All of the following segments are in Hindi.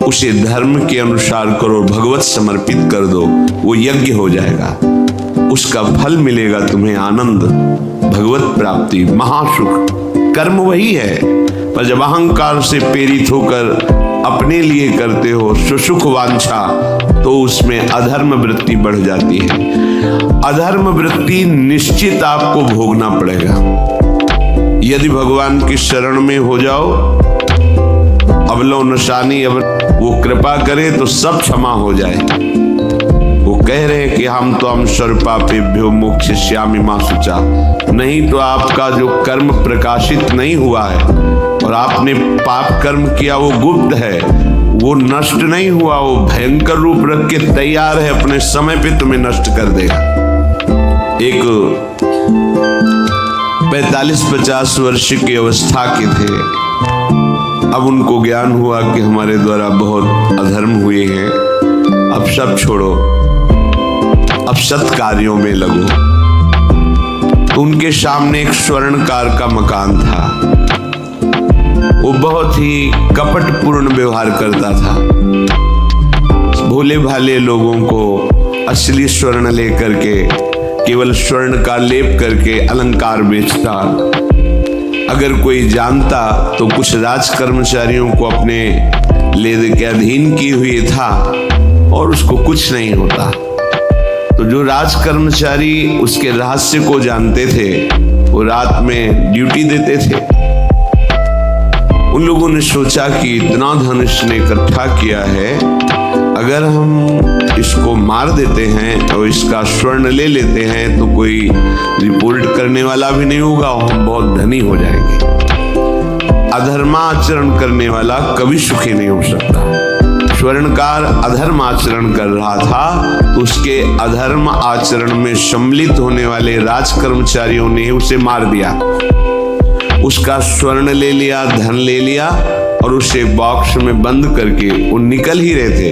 उसे धर्म के अनुसार करो, भगवत समर्पित कर दो, वो यज्ञ हो जाएगा। उसका फल मिलेगा तुम्हें आनंद, भगवत प्राप्ति, महासुख। कर्म वही है, पर जब अहंकार से प्रेरित होकर अपने लिए करते हो सुसुख वांछा, तो उसमें अधर्म वृत्ति बढ़ जाती है। अधर्म वृत्ति निश्चित आपको भोगना पड़ेगा। यदि भगवान की शरण में हो जाओ, अबलो नशानी, अब वो कृपा करे तो सब क्षमा हो जाए। वो कह रहे हैं कि हम सर्वपापेभ्यो मोक्षयिष्यामि मा शुचा। नहीं तो आपका जो कर्म प्रकाशित नहीं हुआ है और आपने पाप कर्म किया, वो गुप्त है, वो नष्ट नहीं हुआ, वो भयंकर रूप रख के तैयार है, अपने समय पे तुम्हें नष्ट कर देगा। एक 45-50 वर्ष की अवस्था के थे। अब उनको ज्ञान हुआ कि हमारे द्वारा बहुत अधर्म हुए हैं, अब सब छोड़ो, अब सत् कार्यों में लगो। तो उनके सामने एक स्वर्णकार का मकान था। वो बहुत ही कपटपूर्ण व्यवहार करता था। भोले भाले लोगों को असली स्वर्ण लेकर के, केवल स्वर्ण का लेप करके अलंकार बेचता। अगर कोई जानता तो कुछ राज कर्मचारियों को अपने लेदे के अधीन की हुई था और उसको कुछ नहीं होता। तो जो राज कर्मचारी उसके रहस्य को जानते थे, वो रात में ड्यूटी देते थे। उन लोगों ने सोचा कि इतना धन इसने इकट्ठा किया है, अगर हम इसको मार देते हैं और इसका स्वर्ण ले लेते हैं तो कोई रिपोर्ट करने वाला भी नहीं होगा और हम बहुत धनी हो जाएंगे। अधर्माचरण करने वाला कभी सुखी नहीं हो सकता। स्वर्णकार अधर्म आचरण कर रहा था, तो उसके अधर्म आचरण में सम्मिलित होने वाले राज कर्मचारियों ने उसे मार दिया। उसका स्वर्ण ले लिया, धन ले लिया और उसे बॉक्स में बंद करके वो निकल ही रहे थे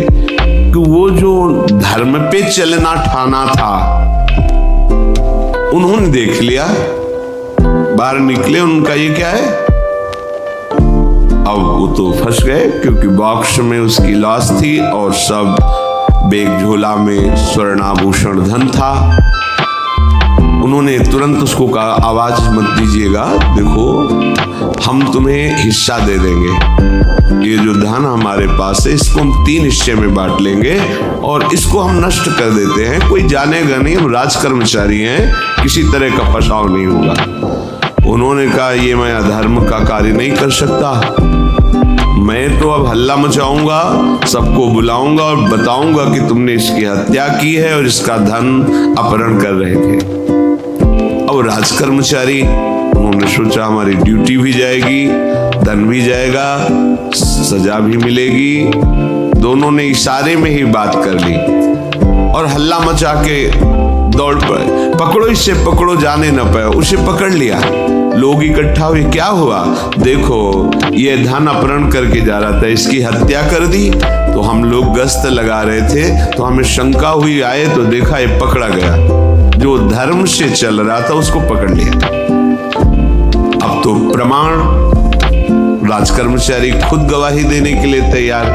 कि वो जो धर्म पे चलना ठाना था, उन्होंने देख लिया। बाहर निकले, उनका ये क्या है? अब वो तो फंस गए, क्योंकि बॉक्स में उसकी लाश थी और सब बैग झोला में स्वर्णाभूषण धन था। उन्होंने तुरंत उसको कहा, आवाज मत दीजिएगा, देखो हम तुम्हें हिस्सा दे देंगे। ये जो धन हमारे पास है, इसको हम 3 हिस्से में बांट लेंगे और इसको हम नष्ट कर देते हैं। कोई जानेगा नहीं, हम राज कर्मचारी हैं, किसी तरह का फसाव नहीं होगा। उन्होंने कहा, ये मैं अधर्म का कार्य नहीं कर सकता, मैं तो अब हल्ला मचाऊंगा, सबको बुलाऊंगा और बताऊंगा कि तुमने इसकी हत्या की है और इसका धन अपहरण कर रहे थे। अब राज कर्मचारी, उन्होंने सोचा हमारी ड्यूटी भी जाएगी, धन भी जाएगा, सजा भी मिलेगी। दोनों ने इशारे में ही बात कर ली और हल्ला मचा के दौड़ पड़े, पकड़ो इसे, पकड़ो, जाने न पाए। उसे पकड़ लिया, लोग इकट्ठा हुए, क्या हुआ? देखो ये धन अपहरण करके जा रहा था, इसकी हत्या कर दी। तो हम लोग गश्त लगा रहे थे, तो हमें शंका हुई, आए तो देखा ये पकड़ा गया। जो धर्म से चल रहा था उसको पकड़ लिया। अब तो प्रमाण, राज कर्मचारी खुद गवाही देने के लिए तैयार,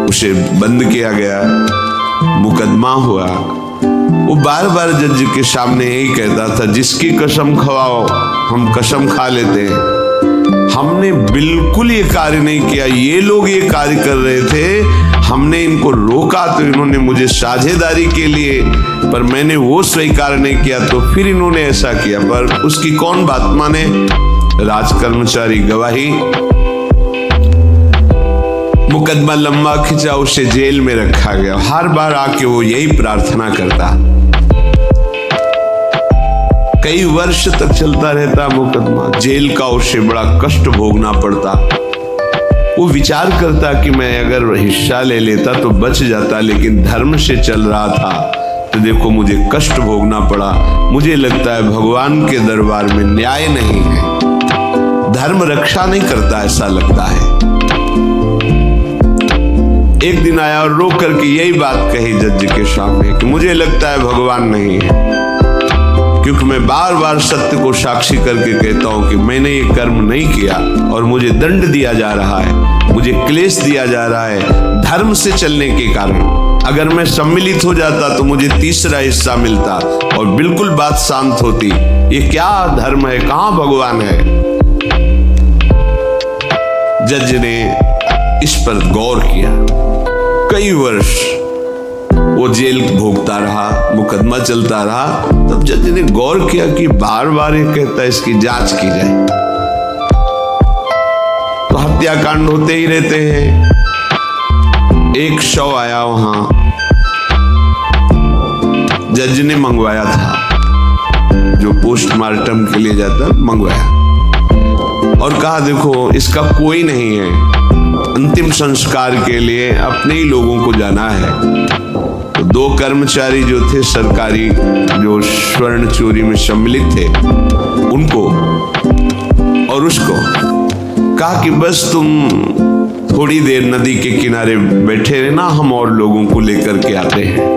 उसे बंद किया गया, मुकदमा हुआ। वो बार बार जज के सामने यही कहता था, जिसकी कसम खवाओ हम कसम खा लेते हैं, हमने बिल्कुल ये कार्य नहीं किया, ये लोग ये कार्य कर रहे थे, हमने इनको रोका तो इन्होंने मुझे साझेदारी के लिए, पर मैंने वो स्वीकार नहीं किया तो फिर इन्होंने ऐसा किया। पर उसकी कौन बात माने? राज कर्मचारी गवाही, मुकदमा लंबा खिंचा, उसे जेल में रखा गया। हर बार आके वो यही प्रार्थना करता, कई वर्ष तक चलता रहता मुकदमा, जेल का उसे बड़ा कष्ट भोगना पड़ता। वो विचार करता कि मैं अगर हिस्सा ले लेता तो बच जाता, लेकिन धर्म से चल रहा था तो देखो मुझे कष्ट भोगना पड़ा। मुझे लगता है भगवान के दरबार में न्याय नहीं है, धर्म रक्षा नहीं करता, ऐसा लगता है। एक दिन आया और रो करके यही बात कही जज के सामने कि मुझे लगता है भगवान नहीं है। क्योंकि मैं बार बार सत्य को साक्षी करके कहता हूं कि मैंने ये कर्म नहीं किया और मुझे दंड दिया जा रहा है, मुझे क्लेश दिया जा रहा है धर्म से चलने के कारण। अगर मैं सम्मिलित हो जाता तो मुझे तीसरा हिस्सा मिलता और बिल्कुल बात शांत होती। ये क्या धर्म है, कहां भगवान है? जज ने इस पर गौर किया। कई वर्ष वो जेल भोगता रहा, मुकदमा चलता रहा। तब जज ने गौर किया कि बार बार ये कहता है इसकी जांच की जाए, तो हत्याकांड होते ही रहते हैं। एक शव आया वहां, जज ने मंगवाया था, जो पोस्टमार्टम के लिए जाता मंगवाया, और कहा देखो इसका कोई नहीं है, अंतिम संस्कार के लिए अपने ही लोगों को जाना है। तो 2 कर्मचारी जो थे सरकारी, जो स्वर्ण चोरी में सम्मिलित थे, उनको और उसको कहा कि बस तुम थोड़ी देर नदी के किनारे बैठे रहना, हम और लोगों को लेकर के आते हैं।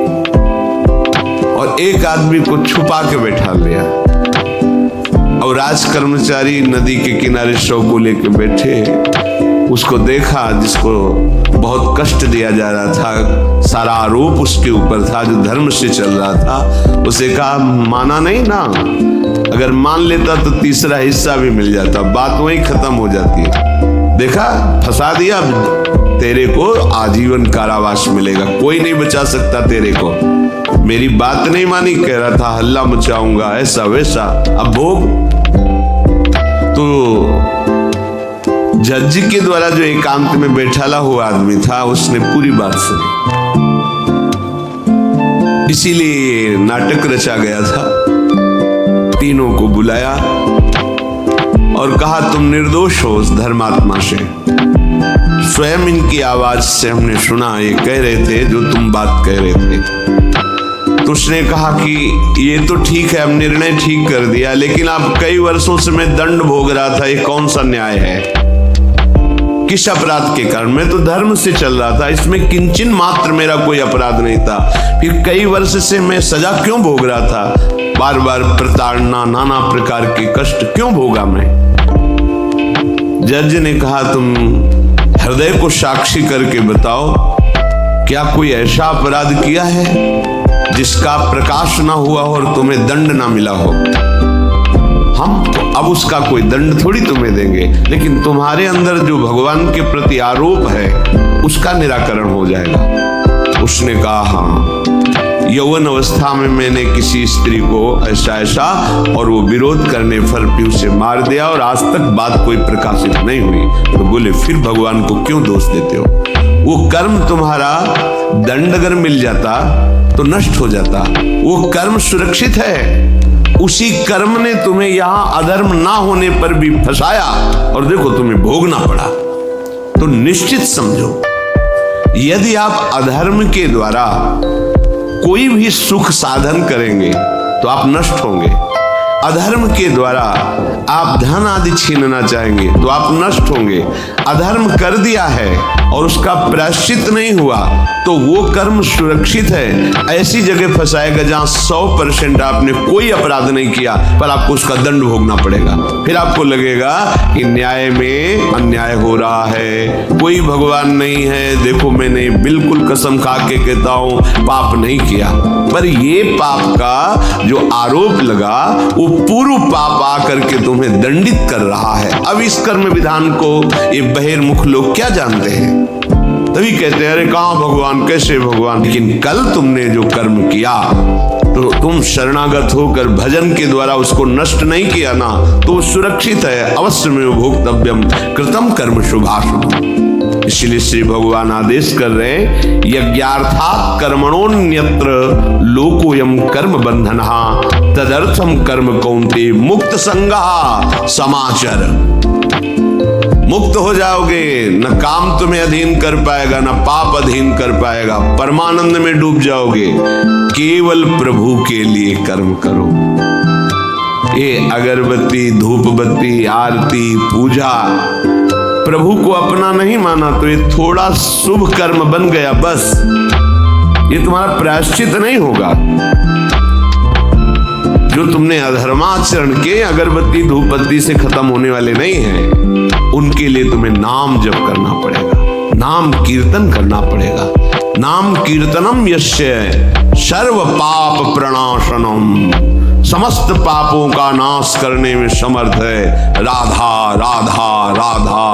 और एक आदमी को छुपा के बैठा लिया और राज कर्मचारी नदी के किनारे शव को लेकर बैठे। उसको देखा जिसको बहुत कष्ट दिया जा रहा था, सारा आरोप उसके ऊपर था, जो धर्म से चल रहा था। उसे कहा माना नहीं ना, अगर मान लेता तो तीसरा हिस्सा भी मिल जाता, बात वहीं खत्म हो जाती। देखा, फंसा दिया, तेरे को आजीवन कारावास मिलेगा, कोई नहीं बचा सकता तेरे को। मेरी बात नहीं मानी, कह रहा था हल्ला मचाऊंगा, ऐसा वैसा, अब भोग। तो जज के द्वारा जो एकांत में बैठाला हुआ आदमी था, उसने पूरी बात सुनी। इसीलिए नाटक रचा गया था। तीनों को बुलाया और कहा तुम निर्दोष हो उस धर्मात्मा से। स्वयं इनकी आवाज से हमने सुना, ये कह रहे थे जो तुम बात कह रहे थे। तो उसने कहा कि ये तो ठीक है, अब निर्णय ठीक कर दिया, लेकिन आप कई वर्षों से मैं दंड भोग रहा था, ये कौन सा न्याय है? किस अपराध के कारण? मैं तो धर्म से चल रहा था, इसमें किंचन मात्र मेरा कोई अपराध नहीं था। फिर कई वर्ष से मैं सजा क्यों भोग रहा था? बार बार प्रताड़ना, नाना प्रकार के कष्ट क्यों भोगा मैं? जज ने कहा तुम हृदय को साक्षी करके बताओ, क्या कोई ऐसा अपराध किया है जिसका प्रकाश ना हुआ और तुम्हें दंड ना मिला हो? हम तो अब उसका कोई दंड थोड़ी तुम्हें देंगे, लेकिन तुम्हारे अंदर जो भगवान के प्रति आरोप है उसका निराकरण हो जाएगा। उसने कहा हाँ, यौवन अवस्था में मैंने किसी स्त्री को ऐसा ऐसा, और वो विरोध करने पर भी उसे मार दिया और आज तक बात कोई प्रकाशित नहीं हुई। तो बोले फिर भगवान को क्यों दोष देते हो? वो कर्म तुम्हारा दंड अगर मिल जाता तो नष्ट हो जाता, वो कर्म सुरक्षित है। उसी कर्म ने तुम्हें यहां अधर्म ना होने पर भी फंसाया और देखो तुम्हें भोगना पड़ा। तो निश्चित समझो, यदि आप अधर्म के द्वारा कोई भी सुख साधन करेंगे तो आप नष्ट होंगे। अधर्म के द्वारा आप धन आदि छीनना चाहेंगे तो आप नष्ट होंगे। अधर्म कर दिया है और उसका प्रायश्चित नहीं हुआ तो वो कर्म सुरक्षित है। ऐसी जगह फंसाएगा जहां 100% आपने कोई अपराध नहीं किया पर आपको उसका दंड भोगना पड़ेगा। फिर आपको लगेगा कि न्याय में अन्याय हो रहा है, कोई भगवान नहीं है। देखो मैंने बिल्कुल कसम खा के कहता हूं पाप नहीं किया, पर ये पाप का जो आरोप लगा वो पूर्व पाप आकर के तुम्हें दंडित कर रहा है। अब इस कर्म विधान को ये बहिर्मुख लोग क्या जानते हैं? तभी कहते हैं अरे कहां भगवान, कैसे भगवान। लेकिन कल तुमने जो कर्म किया तो तुम शरणागत होकर भजन के द्वारा उसको नष्ट नहीं किया ना, तो सुरक्षित है। अवश्य में भोक्तव्यम कृतम कर्म शुभाशुभ। इसलिए श्री भगवान आदेश कर रहे हैं यज्ञार्थात् कर्मणोन्यत्र लोकोयम कर्म बंधनः तदर्थम कर्म कौन्ते मुक्त संगः समाचर। मुक्त हो जाओगे, न काम तुम्हें अधीन कर पाएगा, न पाप अधीन कर पाएगा, परमानंद में डूब जाओगे। केवल प्रभु के लिए कर्म करो। ये अगरबत्ती, धूप बत्ती, आरती, पूजा, प्रभु को अपना नहीं माना तो ये थोड़ा शुभ कर्म बन गया, बस ये तुम्हारा प्रायश्चित नहीं होगा। जो तुमने अधर्माचरण के अगरबत्ती धूपबत्ती से खत्म होने वाले नहीं हैं, उनके लिए तुम्हें नाम जप करना पड़ेगा, नाम कीर्तन करना पड़ेगा। नाम कीर्तनम यस्य सर्व पाप प्रणाशनम, समस्त पापों का नाश करने में समर्थ है। राधा राधा राधा,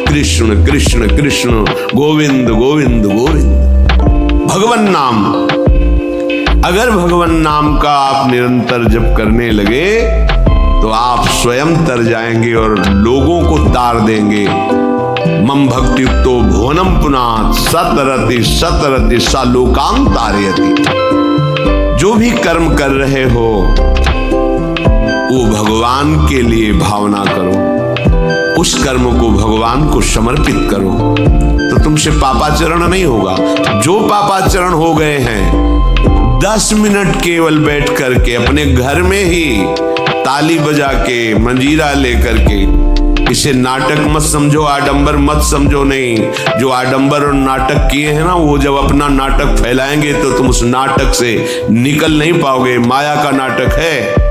कृष्ण कृष्ण कृष्ण, गोविंद गोविंद गोविंद। भगवान नाम, अगर भगवान नाम का आप निरंतर जप करने लगे तो आप स्वयं तर जाएंगे और लोगों को तार देंगे। मम भक्तियुक्तो भुवनम पुनात् सतरति सतरति सा लोकां तारयति। जो भी कर्म कर रहे हो वो भगवान के लिए भावना करो, उस कर्म को भगवान को समर्पित करो, तो तुमसे पापाचरण नहीं होगा। जो पापाचरण हो गए हैं, 10 मिनट केवल बैठ करके अपने घर में ही ताली बजा के मंजीरा लेकर के, इसे नाटक मत समझो, आडंबर मत समझो। नहीं, जो आडंबर और नाटक किए हैं ना, वो जब अपना नाटक फैलाएंगे तो तुम उस नाटक से निकल नहीं पाओगे। माया का नाटक है।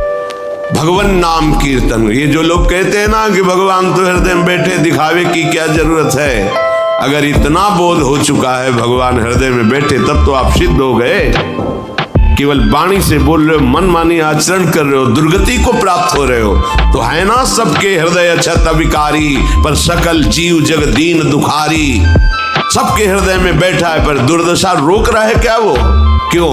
भगवान नाम कीर्तन, ये जो लोग कहते हैं ना कि भगवान तो हृदय में बैठे, दिखावे की क्या जरूरत है। अगर इतना बोध हो चुका है भगवान हृदय में बैठे, तब तो आप सिद्ध हो गए। केवल वाणी से बोल रहे हो, मन मानी आचरण कर रहे हो, दुर्गति को प्राप्त हो रहे हो, तो है ना सबके हृदय अछत अविकारी, पर सकल जीव जग दीन दुखारी। सबके हृदय में बैठा है, पर दुर्दशा रोक रहा है क्या वो? क्यों?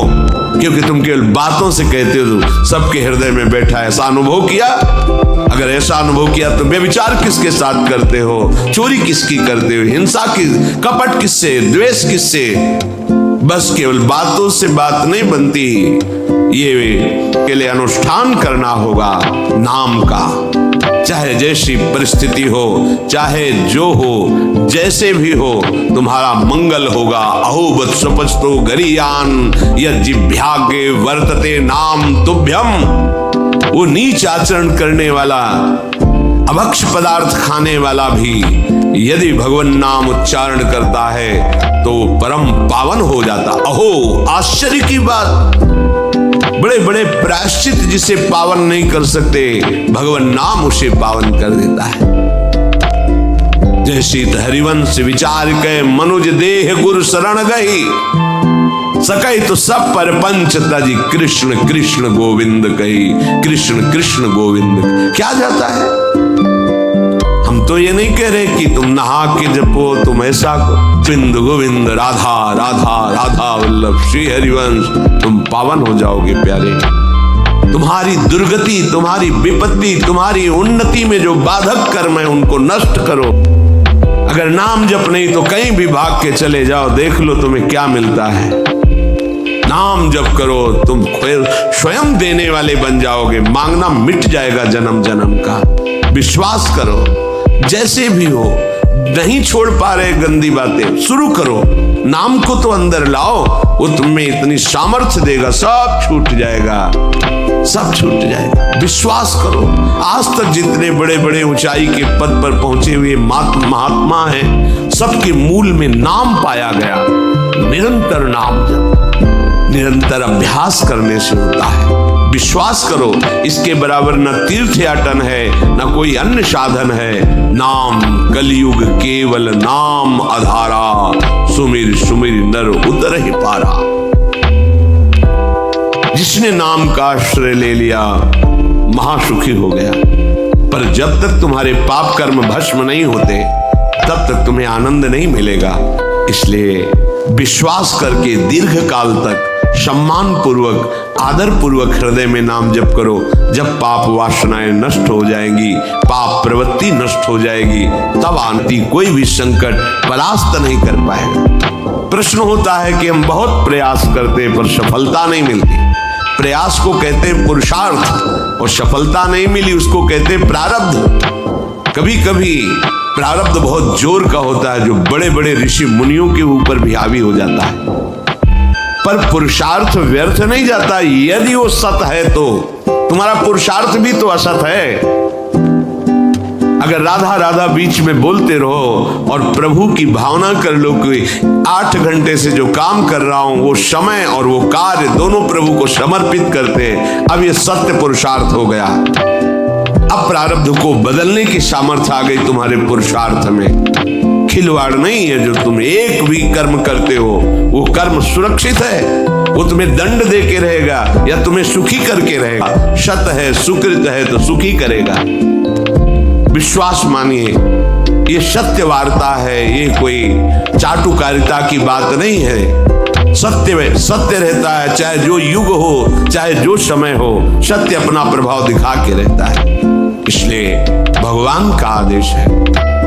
क्योंकि तुम केवल बातों से कहते हो सबके हृदय में बैठा है। ऐसा अनुभव किया? अगर ऐसा अनुभव किया तो बेविचार किसके साथ करते हो, चोरी किसकी करते हो, हिंसा की, कपट किससे, द्वेष किससे? बस केवल बातों से बात नहीं बनती, ये के लिए अनुष्ठान करना होगा नाम का। चाहे जैसी परिस्थिति हो, चाहे जो हो, जैसे भी हो, तुम्हारा मंगल होगा। अहोबत सपस्तो गरीयान यज्जिभ्यागे वर्तते नाम तुभ्यम। वो नीच आचरण करने वाला, अभक्ष पदार्थ खाने वाला भी यदि भगवान नाम उच्चारण करता है तो परम पावन हो जाता। अहो, आश्चर्य की बात, बड़े बड़े प्रायश्चित जिसे पावन नहीं कर सकते, भगवान नाम उसे पावन कर देता है। जैसी हरिवंश विचार के मनुज देह गुरु शरण गई, सकै तो सब पर पंच तजी कृष्ण कृष्ण गोविंद कही। कृष्ण कृष्ण गोविंद क्या जाता है? हम तो ये नहीं कह रहे कि तुम नहा के जपो, तुम ऐसा गोविंद गोविंद राधा राधा राधा वल्लभ श्री हरिवंश, तुम पावन हो जाओगे प्यारे। तुम्हारी दुर्गति, तुम्हारी विपत्ति, तुम्हारी उन्नति में जो बाधक कर्म है उनको नष्ट करो। अगर नाम जप नहीं तो कहीं भी भाग के चले जाओ, देख लो तुम्हें क्या मिलता है। नाम जप करो, तुम स्वयं देने वाले बन जाओगे, मांगना मिट जाएगा जन्म जन्म का। विश्वास करो, जैसे भी हो, नहीं छोड़ पा रहे गंदी बातें, शुरू करो, नाम को तो अंदर लाओ, वो तुम्हें इतनी सामर्थ्य देगा, सब छूट जाएगा, सब छूट जाएगा। विश्वास करो। आज तक जितने बड़े बड़े ऊंचाई के पद पर पहुंचे हुए महात्मा हैं, सबके मूल में नाम पाया गया। निरंतर नाम जप, निरंतर अभ्यास करने से होता है। विश्वास करो, इसके बराबर न तीर्थ याटन है, न कोई अन्य साधन है। नाम कलयुग केवल नाम आधारा, सुमिर सुमिर नर उतर ही पारा। जिसने नाम का आश्रय ले लिया महासुखी हो गया। पर जब तक तुम्हारे पाप कर्म भस्म नहीं होते, तब तक तुम्हें आनंद नहीं मिलेगा। इसलिए विश्वास करके दीर्घ काल तक सम्मान पूर्वक, आदर पूर्वक हृदय में नाम जप करो। जब पाप वासनाएं नष्ट हो जाएंगी, पाप प्रवृत्ति नष्ट हो जाएगी, तब आंती कोई भी संकट परास्त नहीं कर पाएगा। प्रश्न होता है कि हम बहुत प्रयास करते पर सफलता नहीं मिलती। प्रयास को कहते हैं पुरुषार्थ, और सफलता नहीं मिली उसको कहते हैं प्रारब्ध। कभी कभी प्रारब्ध बहुत जोर का होता है, जो बड़े बड़े ऋषि मुनियों के ऊपर भी हावी हो जाता है। पर पुरुषार्थ व्यर्थ नहीं जाता। यदि वो सत है तो तुम्हारा पुरुषार्थ भी तो असत है। अगर राधा राधा बीच में बोलते रहो और प्रभु की भावना कर लो कि 8 घंटे से जो काम कर रहा हूं वो समय और वो कार्य दोनों प्रभु को समर्पित करते हैं, अब ये सत्य पुरुषार्थ हो गया। अब प्रारब्ध को बदलने की सामर्थ्य आ गई तुम्हारे पुरुषार्थ में। खिलवाड़ नहीं है जो तुम एक भी कर्म करते हो, वो कर्म सुरक्षित है, वो तुम्हें दंड दे के रहेगा या तुम्हें सुखी करके रहेगा। शत है सुकृत है तो सुखी करेगा। विश्वास मानिए, ये सत्य वार्ता है, ये कोई चाटुकारिता की बात नहीं है। सत्य रहता है, चाहे जो युग हो चाहे जो समय हो, सत्य अपना प्रभाव दिखा के रहता है। इसलिए भगवान का आदेश है,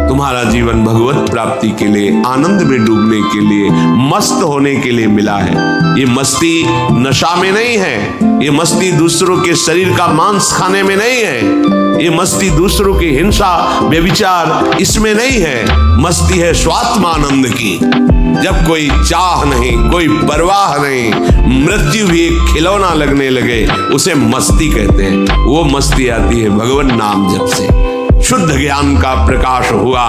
तुम्हारा जीवन भगवत प्राप्ति के लिए, आनंद में डूबने के लिए, मस्त होने के लिए मिला है। ये मस्ती नशा में नहीं है, ये मस्ती दूसरों के शरीर का मांस खाने में नहीं है, ये मस्ती दूसरों की हिंसा व्यभिचार इसमें नहीं है। मस्ती है स्वात्मानंद की, जब कोई चाह नहीं, कोई परवाह नहीं, मृत्यु भी एक खिलौना लगने लगे, उसे मस्ती कहते हैं। वो मस्ती आती है भगवान नाम जप से। शुद्ध ज्ञान का प्रकाश हुआ,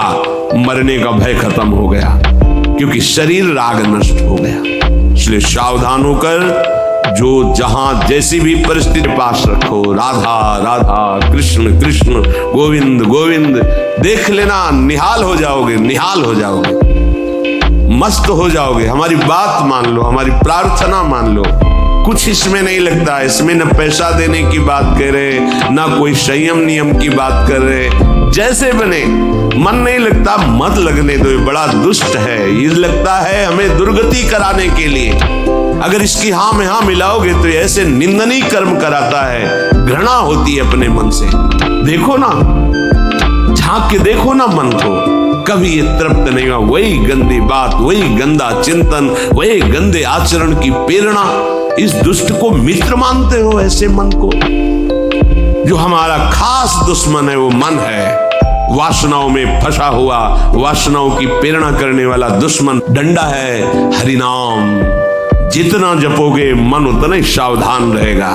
मरने का भय खत्म हो गया, क्योंकि शरीर राग नष्ट हो गया। इसलिए सावधान होकर जो जहां जैसी भी परिस्थिति पास रखो, राधा राधा कृष्ण कृष्ण गोविंद गोविंद देख लेना, निहाल हो जाओगे, निहाल हो जाओगे, मस्त हो जाओगे। हमारी बात मान लो, हमारी प्रार्थना मान लो, कुछ इसमें नहीं लगता। इसमें न पैसा देने की बात कर रहे, ना कोई संयम नियम की बात कर रहे। जैसे बने, मन नहीं लगता मत लगने दो, ये बड़ा दुष्ट है, ये लगता है हमें दुर्गति कराने के लिए। अगर इसकी हाँ में हाँ मिलाओगे तो ऐसे निंदनीय कर्म कराता है, घृणा होती है अपने मन से। देखो ना, झांक के देखो ना मन को, कभी ये तृप्त नहीं हुआ। वही गंदी बात, वही गंदा चिंतन, वही गंदे आचरण की प्रेरणा। इस दुष्ट को मित्र मानते हो, ऐसे मन को? जो हमारा खास दुश्मन है वो मन है, वासनाओं में फंसा हुआ, वासनाओं की प्रेरणा करने वाला दुश्मन डंडा है हरिनाम। जितना जपोगे मन उतना ही सावधान रहेगा।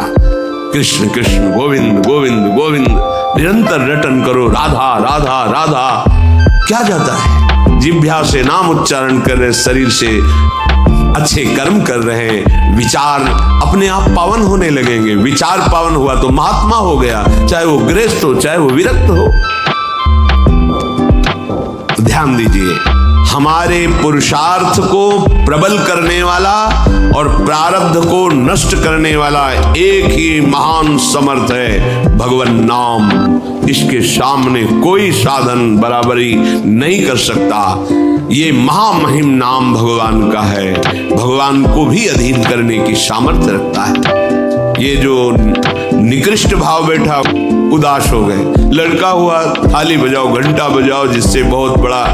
कृष्ण कृष्ण गोविंद गोविंद गोविंद निरंतर रटन करो, राधा राधा राधा। क्या जाता है? जिह्वा से नाम उच्चारण कर रहे, शरीर से अच्छे कर्म कर रहे हैं, विचार अपने आप पावन होने लगेंगे। विचार पावन हुआ तो महात्मा हो गया, चाहे वो गृहस्थ हो चाहे वो विरक्त हो। तो ध्यान दीजिए, हमारे पुरुषार्थ को प्रबल करने वाला और प्रारब्ध को नष्ट करने वाला एक ही महान समर्थ है, भगवान नाम। इसके सामने कोई साधन बराबरी नहीं कर सकता। ये महामहिम नाम भगवान का है, भगवान को भी अधीन करने की सामर्थ्य रखता है। ये जो निकृष्ट भाव बैठा, उदास हो गए, लड़का हुआ थाली बजाओ, घंटा बजाओ, जिससे बहुत बड़ा,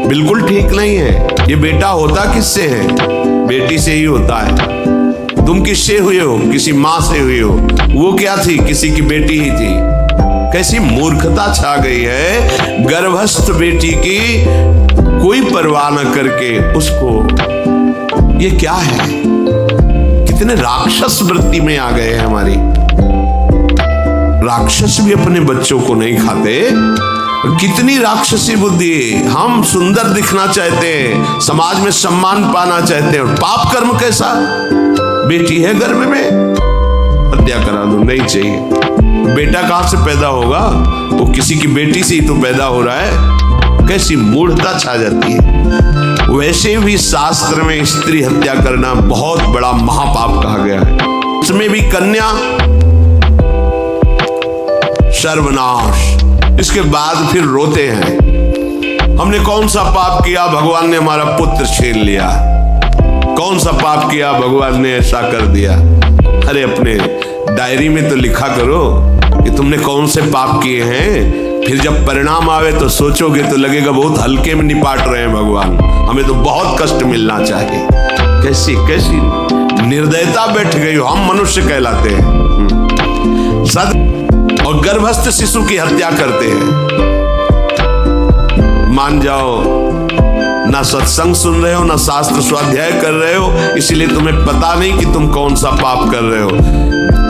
बिल्कुल ठीक नहीं है। ये बेटा होता किससे है? बेटी से ही होता है। तुम किससे हुए हो? किसी माँ से हुए हो। वो क्या थी? किसी की बेटी ही थी। कैसी मूर्खता छा गई है, गर्भस्थ बेटी की कोई परवाह न करके उसको। ये क्या है? कितने राक्षस वृत्ति में आ गए हैं हमारी। राक्षस भी अपने बच्चों को नहीं खाते। कितनी राक्षसी बुद्धि। हम सुंदर दिखना चाहते हैं, समाज में सम्मान पाना चाहते हैं, और पाप कर्म कैसा? बेटी है गर्भ में, हत्या करा दो, नहीं चाहिए। बेटा कहां से पैदा होगा? वो किसी की बेटी से ही तो पैदा हो रहा है। कैसी मूढ़ता छा जाती है। वैसे भी शास्त्र में स्त्री हत्या करना बहुत बड़ा महापाप कहा गया है। उसमें भी कन्या, सर्वनाश। इसके बाद फिर रोते हैं, हमने कौन सा पाप किया, भगवान ने हमारा पुत्र छीन लिया। कौन सा पाप किया, भगवान ने ऐसा कर दिया। अरे अपने डायरी में तो लिखा करो कि तुमने कौन से पाप किए हैं। फिर जब परिणाम आवे तो सोचोगे तो लगेगा बहुत हल्के में निपाट रहे हैं भगवान, हमें तो बहुत कष्ट मिलना चाहिए। कैसी कैसी निर्दयता बैठ गई हो। हम मनुष्य कहलाते हैं सद, और गर्भस्थ शिशु की हत्या करते हैं। मान जाओ, ना सत्संग सुन रहे हो, ना शास्त्र स्वाध्याय कर रहे हो, इसलिए तुम्हें पता नहीं कि तुम कौन सा पाप कर रहे हो।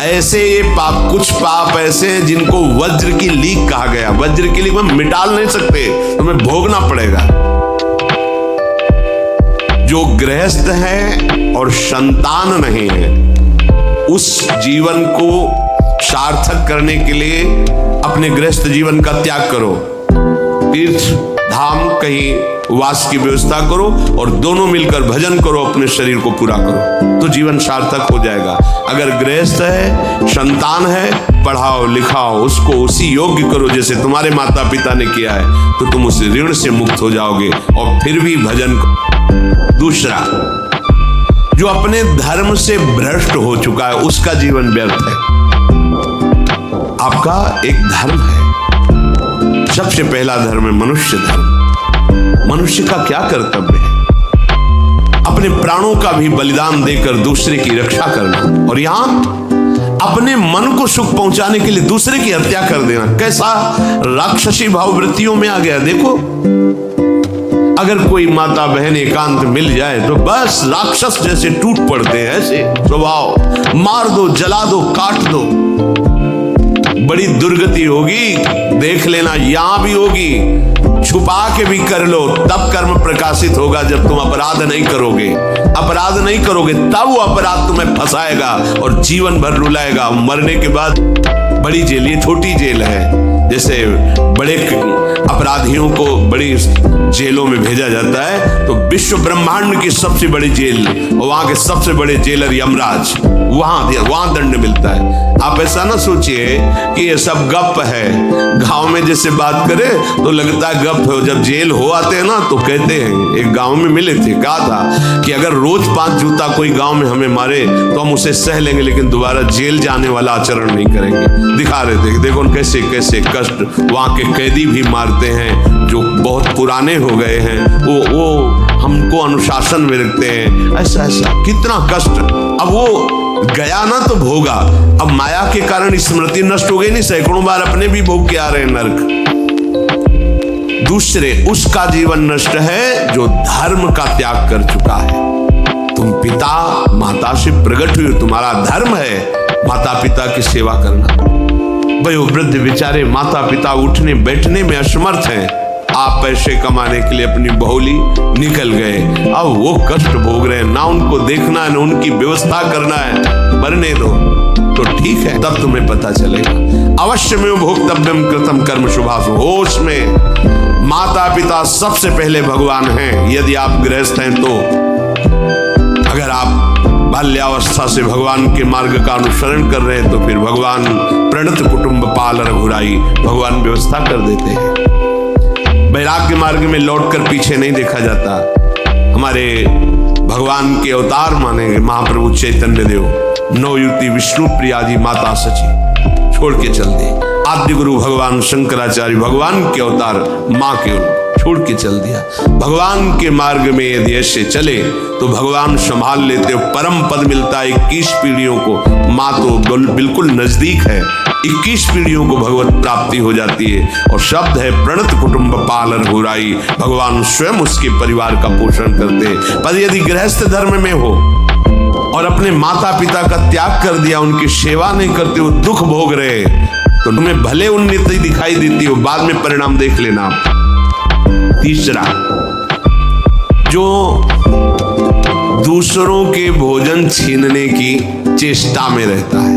ऐसे ये पाप, कुछ पाप ऐसे हैं जिनको वज्र की लीक कहा गया। वज्र की लीक में मिटाल नहीं सकते, तुम्हें भोगना पड़ेगा। जो गृहस्थ है और संतान नहीं है, उस जीवन को सार्थक करने के लिए अपने गृहस्थ जीवन का त्याग करो, तीर्थ धाम कहीं वास की व्यवस्था करो और दोनों मिलकर भजन करो, अपने शरीर को पूरा करो, तो जीवन सार्थक हो जाएगा। अगर गृहस्थ है, संतान है, पढ़ाओ लिखाओ, उसको उसी योग्य करो जैसे तुम्हारे माता पिता ने किया है, तो तुम उस ऋण से मुक्त हो जाओगे और फिर भी भजन करो। दूसरा, जो अपने धर्म से भ्रष्ट हो चुका है, उसका जीवन व्यर्थ है। आपका एक धर्म है, सबसे पहला धर्म है मनुष्य धर्म। मनुष्य का क्या कर्तव्य है? अपने प्राणों का भी बलिदान देकर दूसरे की रक्षा करना, और यहां अपने मन को सुख पहुंचाने के लिए दूसरे की हत्या कर देना। कैसा राक्षसी भाववृत्तियों में आ गया। देखो, अगर कोई माता बहन एकांत मिल जाए तो बस राक्षस जैसे टूट पड़ते हैं, ऐसे स्वभाव, मार दो, जला दो, काट दो। बड़ी दुर्गति होगी, देख लेना, यहां भी होगी। छुपा के भी कर लो, तब कर्म प्रकाशित होगा। जब तुम अपराध नहीं करोगे, अपराध नहीं करोगे, तब वो अपराध तुम्हें फंसाएगा और जीवन भर रुलाएगा। मरने के बाद बड़ी जेल, ये छोटी जेल है। जैसे बड़े अपराधियों को बड़ी जेलों में भेजा जाता है, तो विश्व ब्रह्मांड की सबसे बड़ी जेल और वहां के सबसे बड़े जेलर यमराज, वहां दंड मिलता है। आप ऐसा ना सोचिए कि ये सब गप है। गांव में जैसे बात करे तो लगता है गप है, जब जेल हो आते हैं ना तो कहते हैं। एक गांव में मिले थे, कहा था कि अगर रोज 5 जूता कोई गांव में हमें मारे तो हम उसे सह लेंगे, लेकिन दोबारा जेल जाने वाला आचरण नहीं करेंगे। दिखा रहे थे, देखो कैसे कैसे कष्ट वहां के कैदी भी मारते हैं जो बहुत पुराने हो गए हैं, वो हमको अनुशासन में रखते हैं। ऐसा ऐसा कितना कष्ट। अब वो गया ना तो भोगा, अब माया के कारण स्मृति नष्ट हो गई नहीं, सैकड़ों बार अपने भी भोग के आ रहे हैं नरक। दूसरे, उसका जीवन नष्ट है जो धर्म का त्याग कर चुका है। तुम पिता माता से प्रकट हुए, तुम्हारा धर्म है माता पिता की सेवा करना। वयोवृद्ध बेचारे माता पिता उठने बैठने में असमर्थ हैं, आप पैसे कमाने के लिए अपनी बहुली निकल गए, अब वो कष्ट भोग रहे हैं। ना उनको देखना है, ना उनकी व्यवस्था करना है। मरने दो तो ठीक है, तब तुम्हें पता चलेगा। अवश्य में भोक्तव्यम कृतम कर्म शुभाशु। होश में माता पिता सबसे पहले भगवान हैं, यदि आप गृहस्थ हैं तो। अगर आप बाल्यावस्था से भगवान के मार्ग का अनुसरण कर रहे हैं तो फिर भगवान प्रणत कुटुंब पाल रघुराई, भगवान व्यवस्था कर देते हैं। वैराग्य मार्ग में लौटकर पीछे नहीं देखा जाता। हमारे भगवान के अवतार माने महाप्रभु चैतन्य देव, नवयुति विष्णु प्रिया जी माता सची छोड़ के चल दी। आद्य गुरु भगवान शंकराचार्य भगवान के अवतार माँ के छोड़ के चल दिया। भगवान के मार्ग में यदि ऐसे चले तो भगवान संभाल लेते हो, परम पद मिलता है 21 पीढ़ियों को। माँ तो बिल्कुल नजदीक है, 21 पीढ़ियों को भगवत प्राप्ति हो जाती है। और शब्द है प्रणत कुटुंब पाल रघुराई, भगवान स्वयं उसके परिवार का पोषण करते। पर यदि गृहस्थ धर्म में हो और अपने माता पिता का त्याग कर दिया, उनकी सेवा नहीं करते हो, दुख भोग रहे, तो तुम्हें भले उन्नति दिखाई देती हो, बाद में परिणाम देख लेना आप। तीसरा, जो दूसरों के भोजन छीनने की चेष्टा में रहता है,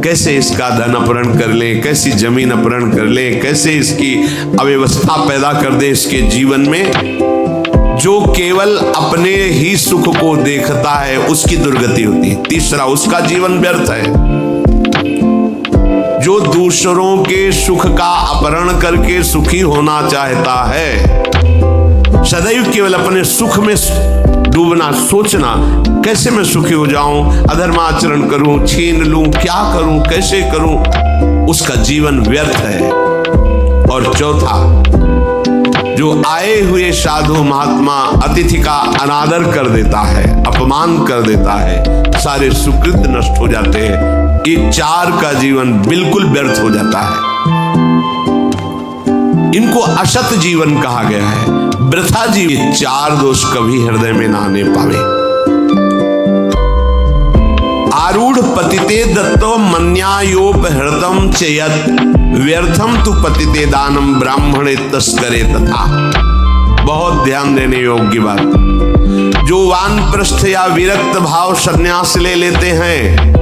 कैसे इसका धन अपहरण कर ले, कैसी जमीन अपहरण कर ले, कैसे इसकी अव्यवस्था पैदा कर दे इसके जीवन में, जो केवल अपने ही सुख को देखता है उसकी दुर्गति होती है। तीसरा, उसका जीवन व्यर्थ है। जो दूसरों के सुख का अपहरण करके सुखी होना चाहता है, सदैव केवल अपने सुख में डूबना, सोचना कैसे मैं सुखी हो जाऊं, अधर्माचरण करूं, छीन लूं, क्या करूं, कैसे करूं, उसका जीवन व्यर्थ है। और चौथा, जो आए हुए साधु महात्मा अतिथि का अनादर कर देता है, अपमान कर देता है, सारे सुकृत नष्ट हो जाते हैं। ये 4 का जीवन बिल्कुल व्यर्थ हो जाता है। इनको असत जीवन कहा गया है, वृथा जीवन। 4 दोष कभी हृदय में ना आने पावे। आरूढ़ पतिते दत्तो मन्यायोपहृतम चेयत व्यर्थम तु पतिते दानम ब्राह्मणे तस्करे तथा। बहुत ध्यान देने योग्य बात। जो वानप्रस्थ या विरक्त भाव संन्यास ले लेते हैं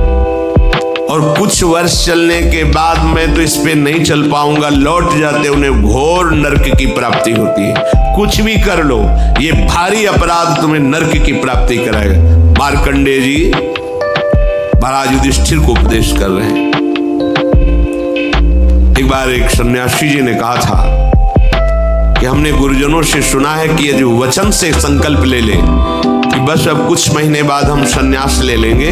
और कुछ वर्ष चलने के बाद मैं तो इस पे नहीं चल पाऊंगा लौट जाते, उन्हें घोर नरक की प्राप्ति होती है। कुछ भी कर लो, ये भारी अपराध तुम्हें नरक की प्राप्ति कराएगा। मार्कंडेय जी महाराज युधिष्ठिर को उपदेश कर रहे हैं। एक बार एक सन्यासी जी ने कहा था कि हमने गुरुजनों से सुना है कि यदि वचन से संकल्प ले ले कि बस अब कुछ महीने बाद हम सन्यास ले लेंगे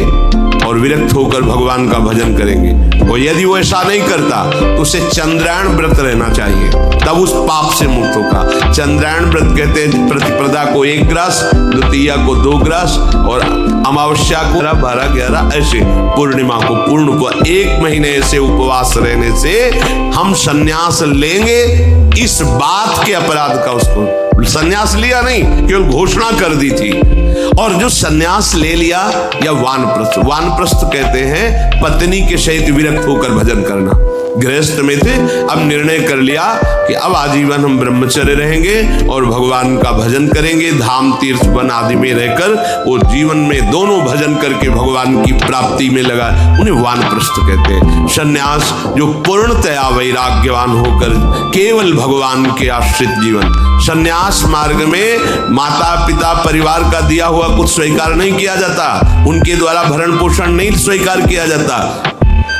और विरक्त होकर भगवान का भजन करेंगे, और यदि वो ऐसा नहीं करता तो उसे चंद्रायण व्रत रहना चाहिए, तब उस पाप से मुक्त होगा। चंद्रायण व्रत कहते हैं प्रतिपदा को 1 ग्रास, द्वितीया को 2 ग्रास और अमावस्या को 12-11 ऐसे, पूर्णिमा को पूर्ण को 1 महीने ऐसे उपवास रहने से हम सन्यास लेंगे। इस बात के अपराध का उसको सन्यास लिया नहीं, केवल घोषणा कर दी थी। और जो सन्यास ले लिया या वानप्रस्थ, वानप्रस्थ कहते हैं पत्नी के सहित विरक्त होकर भजन करना। गृहस्थ में थे, अब निर्णय कर लिया कि अब आजीवन हम ब्रह्मचर्य रहेंगे और भगवान का भजन करेंगे, धाम तीर्थ वन आदि में रहकर वो जीवन में दोनों भजन करके भगवान की प्राप्ति में लगा, उन्हें वानप्रस्थ कहते हैं। सन्यास जो पूर्णतया वैराग्यवान होकर केवल भगवान के आश्रित जीवन। सन्यास मार्ग में माता पिता परिवार का दिया हुआ कुछ स्वीकार नहीं किया जाता, उनके द्वारा भरण पोषण नहीं स्वीकार किया जाता।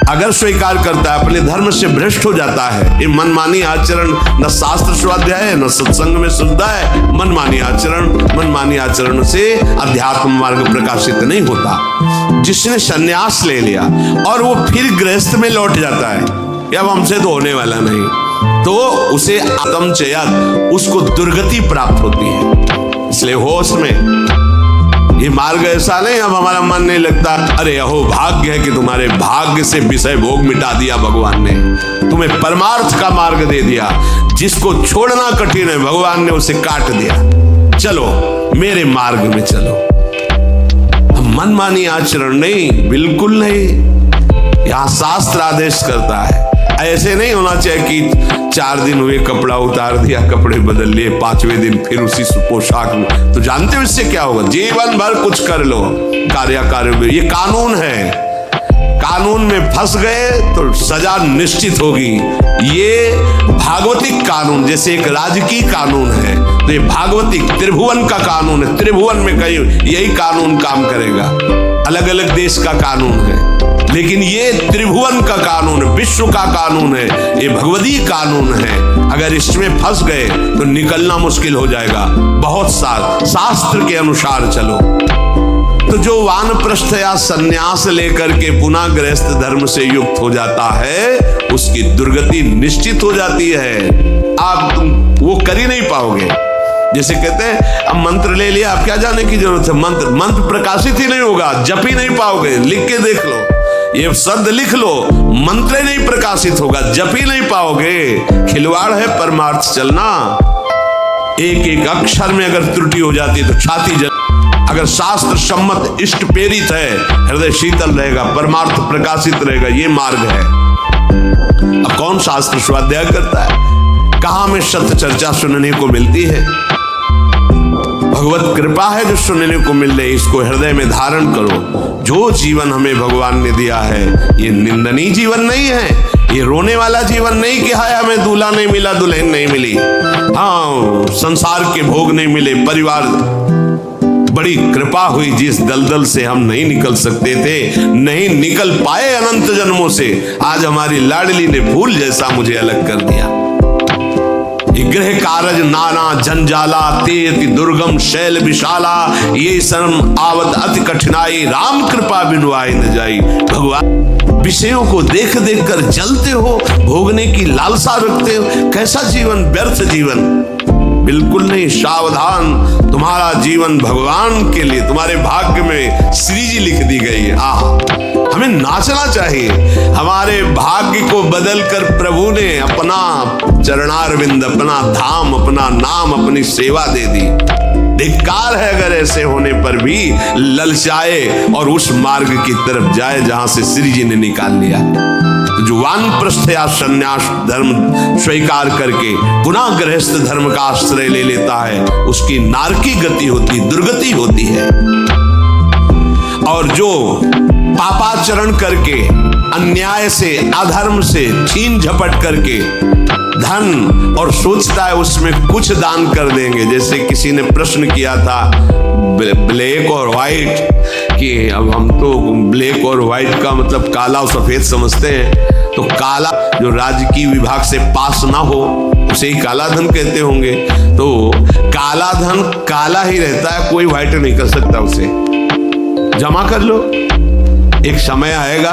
अगर स्वीकार करता है अपने धर्म से भ्रष्ट हो जाता है। ये मनमानी आचरण न शास्त्र स्वाध्याय है न सत्संग में सुविधा है। मनमानी आचरण से अध्यात्म मार्ग प्रकाशित नहीं होता। जिसने सन्यास ले लिया और वो फिर गृहस्थ में लौट जाता है, अब हमसे तो होने वाला नहीं, तो उसे आत्मचयत, उसको दुर्गति प्राप्त होती है। इसलिए होश में ये मार्ग ऐसा नहीं अब हमारा मन नहीं लगता, अरे अहो भाग्य है कि तुम्हारे भाग्य से विषय भोग मिटा दिया भगवान ने, तुम्हें परमार्थ का मार्ग दे दिया। जिसको छोड़ना कठिन है भगवान ने उसे काट दिया, चलो मेरे मार्ग में चलो। मनमानी आचरण नहीं, बिल्कुल नहीं। यहां शास्त्र आदेश करता है, ऐसे नहीं होना चाहिए कि 4 दिन हुए कपड़ा उतार दिया, कपड़े बदल लिए, 5वें दिन फिर उसी पोशाक में। तो जानते हो इससे क्या होगा? जीवन भर कुछ कर लो, कार्य ये कानून है। कानून में फंस गए तो सजा निश्चित होगी। ये भागवतिक कानून, जैसे एक राजकीय कानून है, तो ये भागवतिक त्रिभुवन का कानून है। त्रिभुवन में कहीं यही कानून काम करेगा। अलग अलग देश का कानून है, लेकिन ये त्रिभुवन का कानून, विश्व का कानून है, ये भगवदी कानून है। अगर इसमें फंस गए तो निकलना मुश्किल हो जाएगा। बहुत शास्त्र के अनुसार चलो। तो जो वानप्रस्थ या सन्यास लेकर के पुनः गृहस्थ धर्म से युक्त हो जाता है, उसकी दुर्गति निश्चित हो जाती है। आप वो कर ही नहीं पाओगे। जैसे कहते हैं अब मंत्र ले लिया, अब क्या जाने की जरूरत है। मंत्र प्रकाशित ही नहीं होगा, जप ही नहीं पाओगे। लिख के देख लो, ये शब्द लिख लो, मंत्र नहीं प्रकाशित होगा, जप ही नहीं पाओगे। खिलवाड़ है परमार्थ चलना। एक एक अक्षर में अगर त्रुटि हो जाती है तो छाती जल। अगर शास्त्र सम्मत इष्ट प्रेरित है, हृदय शीतल रहेगा, परमार्थ प्रकाशित रहेगा। ये मार्ग है। अब कौन शास्त्र स्वाध्याय करता है? कहाँ में सत्य चर्चा सुनने को मिलती है? भगवत कृपा है जो सुनने को मिल रही, इसको हृदय में धारण करो। जो जीवन हमें भगवान ने दिया है ये निंदनीय जीवन नहीं है, ये रोने वाला जीवन नहीं कि हाय हमें दूल्हा नहीं मिला, दुल्हन नहीं मिली, हाँ संसार के भोग नहीं मिले, परिवार बड़ी कृपा हुई जिस दलदल से हम नहीं निकल सकते थे, नहीं निकल पाए अनंत जन्मों से, आज हमारी लाडली ने फूल जैसा मुझे अलग कर दिया। गृह कारज नाना जंजाला, ते अति दुर्गम शैल विशाला, ये शर्म आवत अति कठिनाई, राम कृपा बिनु आए न जाई। भगवान विषयों को देख देख कर जलते हो, भोगने की लालसा रखते हो। कैसा जीवन, व्यर्थ जीवन, बिल्कुल नहीं। सावधान, तुम्हारा जीवन भगवान के लिए, तुम्हारे भाग्य में श्री जी लिख दी गई है। हमें नाचना चाहिए। हमारे भाग्य को बदलकर प्रभु ने अपना चरणारविंद, अपना धाम, अपना नाम, अपनी सेवा दे दी। धिक्कार है अगर ऐसे होने पर भी ललचाए और उस मार्ग की तरफ जाए जहां से श्री जी ने निकाल लिया। तो जो वानप्रस्थ या संन्यास धर्म स्वीकार करके पुनः गृहस्थ धर्म का आश्रय ले लेता है, उसकी नारकी गति होती, दुर्गति होती है। और जो पापाचरण करके, अन्याय से, अधर्म से छीन झपट करके धन और सोचता है उसमें कुछ दान कर देंगे, जैसे किसी ने प्रश्न किया था ब्लैक और व्हाइट कि अब हम तो ब्लैक और व्हाइट का मतलब काला और सफेद समझते हैं, तो काला जो राजकीय विभाग से पास ना हो उसे ही काला धन कहते होंगे। तो काला धन काला ही रहता है, कोई व्हाइट नहीं कर सकता उसे। जमा कर लो, एक समय आएगा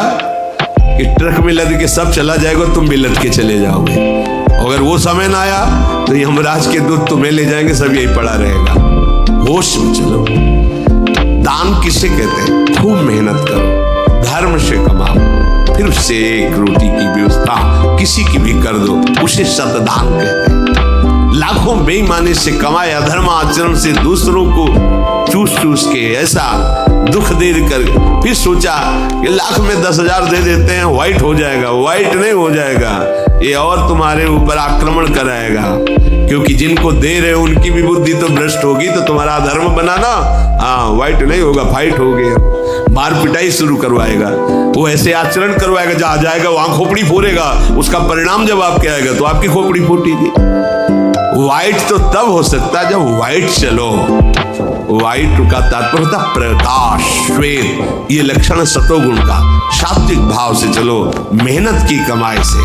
कि ट्रक में लद के सब चला जाएगा, तुम भी लद के चले जाओगे। अगर वो समय ना आया तो यमराज के दूत तुम्हें ले जाएंगे, सब यही पड़ा रहेगा। होश में चलो। दान किसे कहते हैं? खूब मेहनत करो, धर्म से कमाओ, फिर उससे एक रोटी की व्यवस्था किसी की भी कर दो, उसे सतदान कहते हैं। लाखों बेईमानी से कमाए, अधर्म आचरण से दूसरों को चूस चूस के ऐसा दुख दे कर फिर सोचा कि लाख में 10,000 दे देते हैं, व्हाइट हो जाएगा। व्हाइट नहीं हो जाएगा, ये और तुम्हारे ऊपर आक्रमण कराएगा, क्योंकि जिनको दे रहे हो उनकी भी बुद्धि तो भ्रष्ट होगी। तो तुम्हारा धर्म बनाना, हाँ, व्हाइट नहीं होगा, फाइट हो गया, मार पिटाई शुरू करवाएगा, वो ऐसे आचरण करवाएगा, जहां जाएगा वहां खोपड़ी फोड़ेगा। उसका परिणाम जब आपके आएगा तो आपकी खोपड़ी फूटेगी। व्हाइट तो तब हो सकता है जब व्हाइट चलो। व्हाइट का तात्पर्य होता प्रकाश, श्वेत, ये लक्षण सतोगुण का। सात्विक भाव से चलो, मेहनत की कमाई से,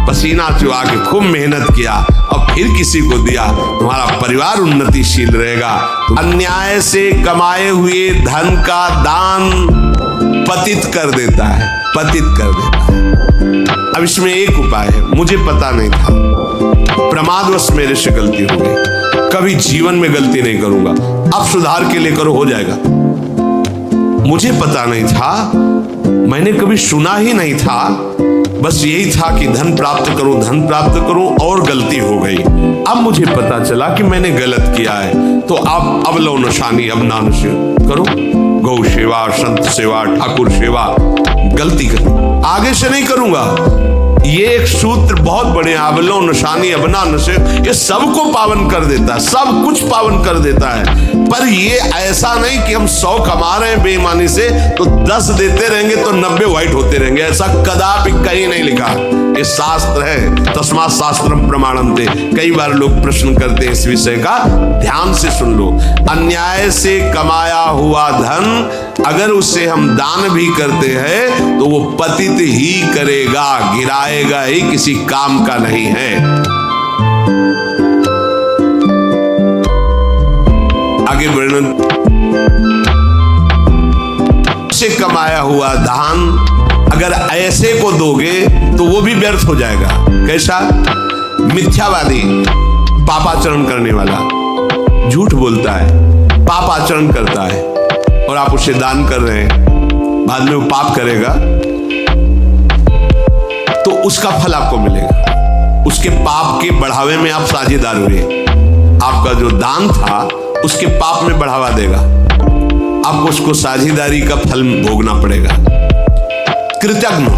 पसीना चुहा के खूब मेहनत किया और फिर किसी को दिया, तुम्हारा परिवार उन्नतिशील रहेगा। अन्याय से कमाए हुए धन का दान पतित कर देता है, पतित कर देता है। अब इसमें एक उपाय है, मुझे पता नहीं था, प्रमादवश मेरे से गलती हो गई, कभी जीवन में गलती नहीं करूंगा, अब सुधार के लिए करो, हो जाएगा। मुझे पता नहीं था, मैंने कभी सुना ही नहीं था, बस यही था कि धन प्राप्त करूं, धन प्राप्त करूं, और गलती हो गई। अब मुझे पता चला कि मैंने गलत किया है, तो अब लो नशानी, अब ना नशे करो, गौ सेवा, संत सेवा, ठाकुर सेवा, गलती कर, आगे से नहीं करूंगा। ये एक सूत्र बहुत बड़े, अबलो नशानी अबना नशे, ये सबको पावन कर देता है, सब कुछ पावन कर देता है। पर ये ऐसा नहीं कि हम 100 कमा रहे हैं बेईमानी से तो 10 देते रहेंगे तो 90 व्हाइट होते रहेंगे, ऐसा कदापि कहीं नहीं लिखा। ये शास्त्र है, तस्मात् शास्त्रम प्रमाणन्ते। कई बार लोग प्रश्न करते हैं इस विषय का, ध्यान से सुन लो। अन्याय से कमाया हुआ धन अगर उसे हम दान भी करते हैं तो वो पतित ही करेगा, गिराएगा ही, किसी काम का नहीं है। आगे वर्णन, से कमाया हुआ दान अगर ऐसे को दोगे तो वो भी व्यर्थ हो जाएगा। कैसा? मिथ्यावादी, पापाचरण करने वाला, झूठ बोलता है, पापाचरण करता है, और आप उसे दान कर रहे हैं, बाद में वो पाप करेगा तो उसका फल आपको मिलेगा। उसके पाप के बढ़ावे में आप साझेदार हुए, आपका जो दान था उसके पाप में बढ़ावा देगा, आपको उसको साझेदारी का फल भोगना पड़ेगा। कृतज्ञ,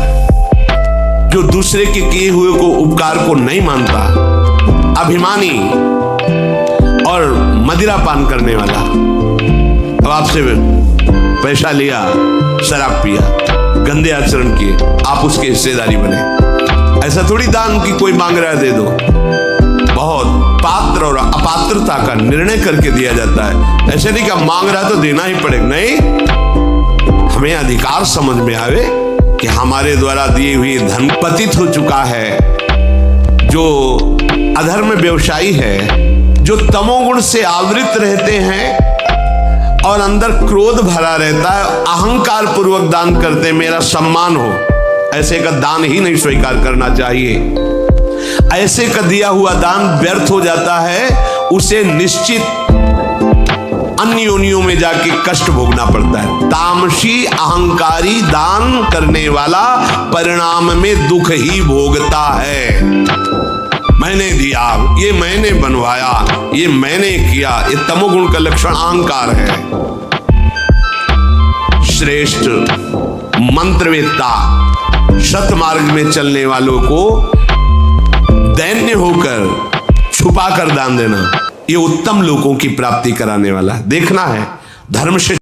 जो दूसरे के किए हुए को उपकार को नहीं मानता, अभिमानी और मदिरा पान करने वाला, अब आपसे पैसा लिया, शराब पिया, गंदे आचरण किए, आप उसके हिस्सेदारी बने। ऐसा थोड़ी दान की कोई मांग रहा है दे दो, बहुत पात्र और अपात्रता का निर्णय करके दिया जाता है। ऐसे नहीं कि मांग रहा है तो देना ही पड़ेगा, नहीं, हमें अधिकार समझ में आवे कि हमारे द्वारा दी हुई धन पतित हो चुका है, जो अधर्म व्यवसायी है, जो तमोगुण से आवृत रहते हैं और अंदर क्रोध भरा रहता है, अहंकार पूर्वक दान करते, मेरा सम्मान हो, ऐसे का दान ही नहीं स्वीकार करना चाहिए। ऐसे का दिया हुआ दान व्यर्थ हो जाता है, उसे निश्चित अन्य योनियों में जाके कष्ट भोगना पड़ता है। तामसी अहंकारी दान करने वाला परिणाम में दुख ही भोगता है। मैंने दिया, ये मैंने बनवाया, ये मैंने किया, ये तमोगुण का लक्षण अहंकार है। श्रेष्ठ मंत्रवेत्ता सतमार्ग में चलने वालों को दैन्य होकर छुपा कर दान देना, ये उत्तम लोगों की प्राप्ति कराने वाला है। देखना है धर्म से